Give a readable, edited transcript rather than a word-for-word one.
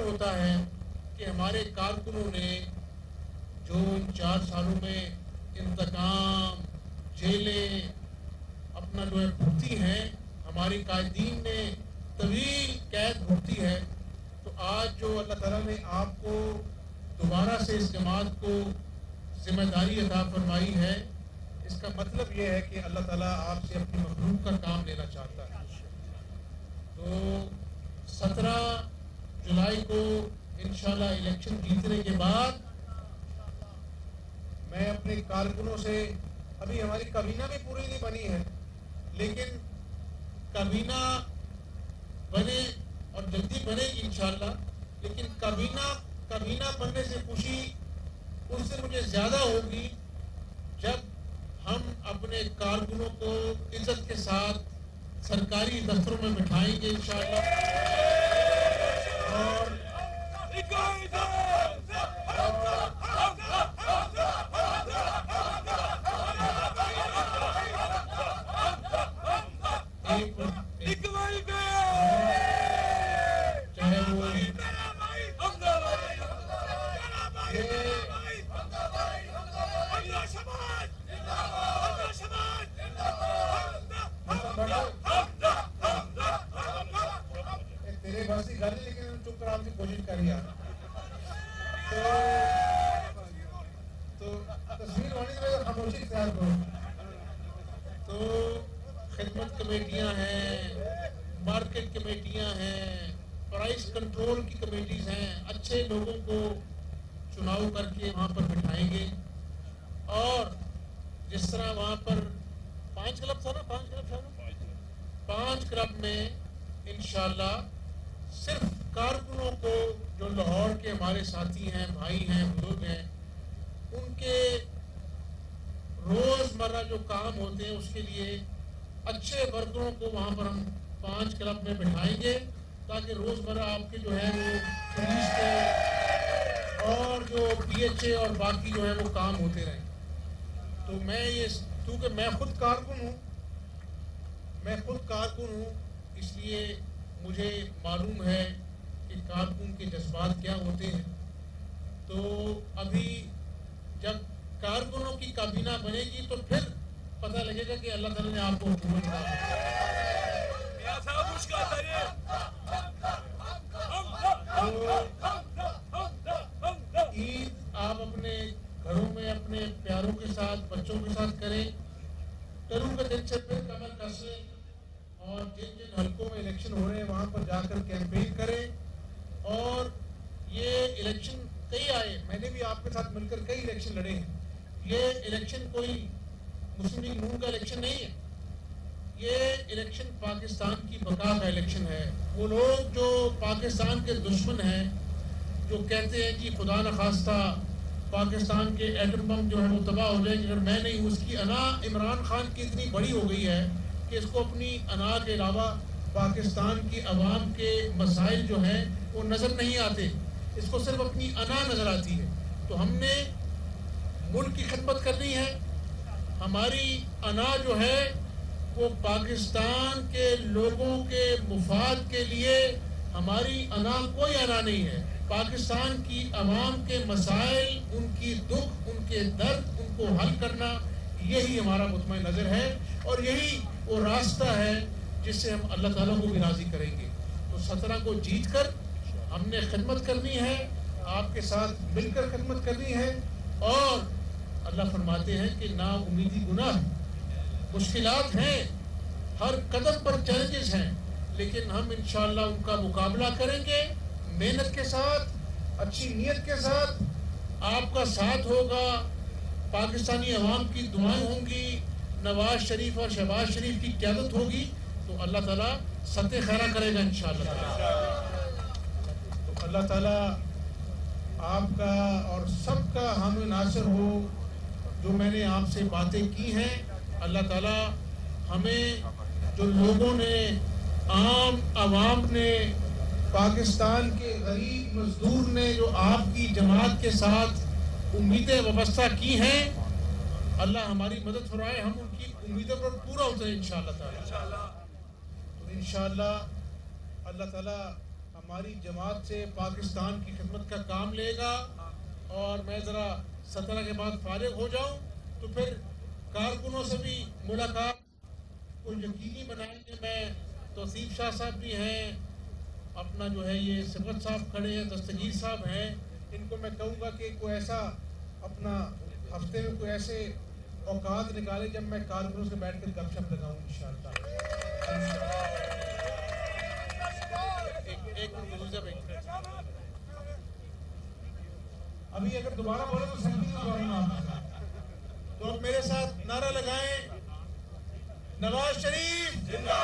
ہوتا ہے کہ ہمارے کارکنوں نے جو ان 4 سالوں میں انتقام، جیلیں اپنا جو ہے بھگتی ہیں، ہمارے قائدین نے طویل قید بھگتی ہے، تو آج جو اللہ تعالیٰ نے آپ کو دوبارہ سے اس جماعت کو ذمہ داری عطا فرمائی ہے، اس کا مطلب یہ ہے کہ اللہ تعالیٰ آپ سے اپنی مخلوق کا کام لینا چاہتا ہے۔ تو 17 جولائی کو انشاءاللہ الیکشن جیتنے کے بعد میں اپنے کارکنوں سے، ابھی ہماری کابینہ بھی پوری نہیں بنی ہے، لیکن کابینہ بنے اور جلدی بنے گی انشاءاللہ، لیکن کابینہ بننے سے خوشی اس سے مجھے زیادہ ہوگی جب ہم اپنے کارکنوں کو عزت کے ساتھ سرکاری دفتروں میں بٹھائیں گے انشاءاللہ، اور چاہے وہ تیرے باسی گالی، لیکن چپ کرانے کی کوشش کری یار، تو تصویر ہونے کے بعد خاموشی اختیار کرو۔ تو خدمت کمیٹیاں ہیں، مارکیٹ کمیٹیاں ہیں، پرائس کنٹرول کی کمیٹیز ہیں، اچھے لوگوں کو چناؤ کر کے وہاں پر بٹھائیں گے، اور جس طرح وہاں پر 5 کلب تھا نا، 5 کلب میں انشاءاللہ صرف کارکنوں کو، جو لاہور کے ہمارے ساتھی ہیں، بھائی ہیں، بزرگ ہیں، ان کے روزمرہ جو کام ہوتے ہیں اس کے لیے اچھے ورکروں کو وہاں پر ہم 5 کلب میں بٹھائیں گے، تاکہ روزمرہ آپ کے جو ہے وہ پولیس کے اور جو پی ایچ اے اور باقی جو ہے وہ کام ہوتے رہیں۔ تو میں یہ، کیونکہ میں خود کارکن ہوں، اس لیے مجھے معلوم ہے کہ کارکن کے جذبات کیا ہوتے ہیں۔ تو ابھی جب کارکنوں کی کابینہ بنے گی تو پھر پتہ لگے گا کہ اللہ تعالیٰ نے آپ کو حکومت عید آپ اپنے گھروں میں اپنے پیاروں کے ساتھ، بچوں کے ساتھ کریں، ٹرو کے دن سے پھر کمر کسیں، اور جن جن حلقوں میں الیکشن ہو رہے ہیں وہاں پر جا کر کیمپین کریں۔ اور یہ الیکشن کئی آئے، میں نے بھی آپ کے ساتھ مل کر کئی الیکشن لڑے ہیں، یہ الیکشن کوئی مسلم لیگ نون کا الیکشن نہیں ہے، یہ الیکشن پاکستان کی بقا کا الیکشن ہے۔ وہ لوگ جو پاکستان کے دشمن ہیں، جو کہتے ہیں کہ خدا نخواستہ پاکستان کے ایٹم بم جو ہے وہ تباہ ہو جائے گی اگر میں نہیں ہوں، اس کی انا عمران خان کی اتنی بڑی ہو گئی ہے کہ اس کو اپنی انا کے علاوہ پاکستان کی عوام کے مسائل جو ہیں وہ نظر نہیں آتے، اس کو صرف اپنی انا نظر آتی ہے۔ تو ہم نے ملک کی خدمت کرنی ہے، ہماری انا جو ہے وہ پاکستان کے لوگوں کے مفاد کے لیے، ہماری انا کوئی انا نہیں ہے، پاکستان کی عوام کے مسائل، ان کی دکھ، ان کے درد، ان کو حل کرنا، یہی ہمارا مطمئن نظر ہے، اور یہی وہ راستہ ہے جس سے ہم اللہ تعالیٰ کو بھی راضی کریں گے۔ تو 17 کو جیت کر ہم نے خدمت کرنی ہے، آپ کے ساتھ مل کر خدمت کرنی ہے، اور اللہ فرماتے ہیں کہ نا امیدی گناہ، مشکلات ہیں، ہر قدم پر چیلنجز ہیں، لیکن ہم انشاءاللہ ان کا مقابلہ کریں گے، محنت کے ساتھ، اچھی نیت کے ساتھ، آپ کا ساتھ ہوگا، پاکستانی عوام کی دعائیں ہوں گی، نواز شریف اور شہباز شریف کی قیادت ہوگی، تو اللہ تعالیٰ ستِ خیرہ کرے گا انشاءاللہ۔ تو اللہ تعالیٰ آپ کا اور سب کا حامی ناصر ہو۔ جو میں نے آپ سے باتیں کی ہیں، اللہ تعالیٰ ہمیں، جو لوگوں نے، عام عوام نے، پاکستان کے غریب مزدور نے جو آپ کی جماعت کے ساتھ امیدیں وابستہ کی ہیں، اللہ ہماری مدد فرمائے، ہم ان کی امیدوں پر پورا اتریں انشاءاللہ تعالیٰ۔ تو انشاءاللہ اللہ تعالیٰ ہماری جماعت سے پاکستان کی خدمت کا کام لے گا اور میں ذرا 17 کے بعد فارغ ہو جاؤں تو پھر کارکنوں سے بھی ملاقات کو یقینی بنائیں گے. میں توصیف شاہ صاحب بھی ہیں, اپنا جو ہے یہ صفت صاحب کھڑے ہیں, دستگیر صاحب ہیں, ان کو میں کہوں گا کہ کوئی ایسا اپنا ہفتے میں کوئی ایسے اوقات نکالے جب میں کارکنوں سے بیٹھ کر گپ شپ لگاؤں انشاءاللہ. ابھی اگر دوبارہ بولے تو سنگی تو اب میرے ساتھ نعرہ لگائیں, نواز شریف زندہ